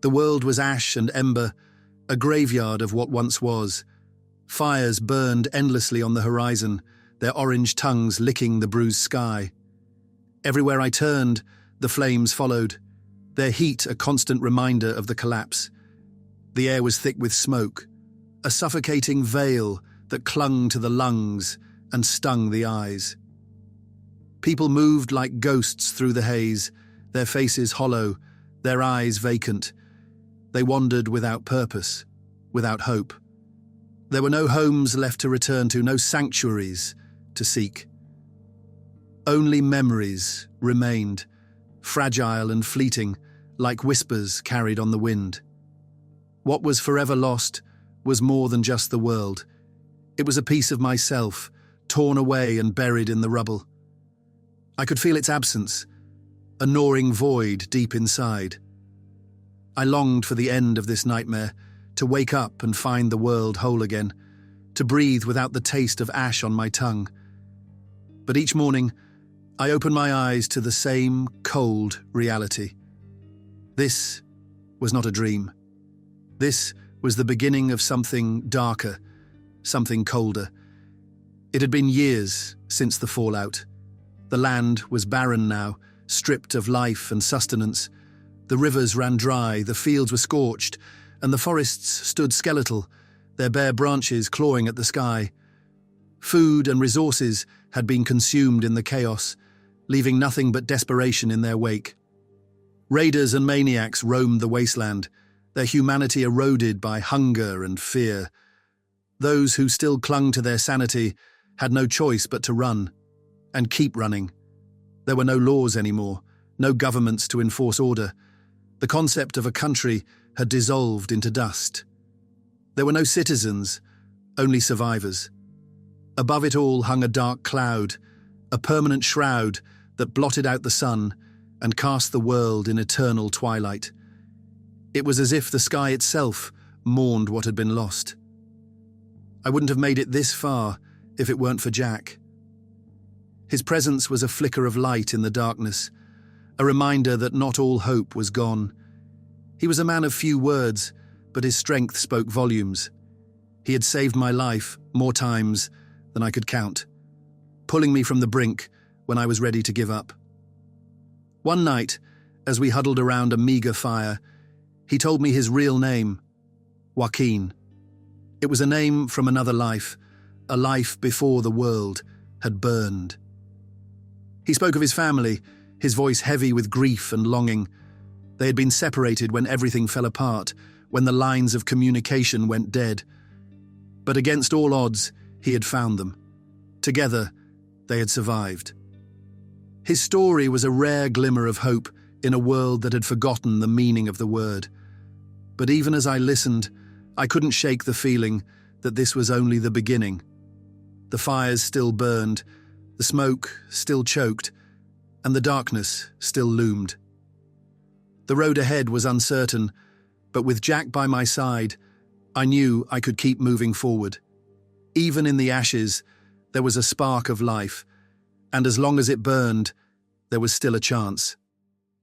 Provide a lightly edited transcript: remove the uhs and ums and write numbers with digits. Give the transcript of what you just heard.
The world was ash and ember, a graveyard of what once was. Fires burned endlessly on the horizon, their orange tongues licking the bruised sky. Everywhere I turned, the flames followed, their heat a constant reminder of the collapse. The air was thick with smoke, a suffocating veil that clung to the lungs and stung the eyes. People moved like ghosts through the haze, their faces hollow, their eyes vacant. They wandered without purpose, without hope. There were no homes left to return to, no sanctuaries to seek. Only memories remained, fragile and fleeting, like whispers carried on the wind. What was forever lost was more than just the world. It was a piece of myself, torn away and buried in the rubble. I could feel its absence, a gnawing void deep inside. I longed for the end of this nightmare, to wake up and find the world whole again, to breathe without the taste of ash on my tongue. But each morning, I opened my eyes to the same cold reality. This was not a dream. This was the beginning of something darker, something colder. It had been years since the fallout. The land was barren now, stripped of life and sustenance. The rivers ran dry, the fields were scorched, and the forests stood skeletal, their bare branches clawing at the sky. Food and resources had been consumed in the chaos, leaving nothing but desperation in their wake. Raiders and maniacs roamed the wasteland, their humanity eroded by hunger and fear. Those who still clung to their sanity had no choice but to run, and keep running. There were no laws anymore, no governments to enforce order. The concept of a country had dissolved into dust. There were no citizens, only survivors. Above it all hung a dark cloud, a permanent shroud that blotted out the sun and cast the world in eternal twilight. It was as if the sky itself mourned what had been lost. I wouldn't have made it this far if it weren't for Jack. His presence was a flicker of light in the darkness, a reminder that not all hope was gone. He was a man of few words, but his strength spoke volumes. He had saved my life more times than I could count, pulling me from the brink when I was ready to give up. One night, as we huddled around a meager fire, he told me his real name, Joaquin. It was a name from another life, a life before the world had burned. He spoke of his family, his voice heavy with grief and longing. They had been separated when everything fell apart, when the lines of communication went dead. But against all odds, he had found them. Together, they had survived. His story was a rare glimmer of hope in a world that had forgotten the meaning of the word. But even as I listened, I couldn't shake the feeling that this was only the beginning. The fires still burned, the smoke still choked, and the darkness still loomed. The road ahead was uncertain, but with Jack by my side, I knew I could keep moving forward. Even in the ashes, there was a spark of life, and as long as it burned, there was still a chance.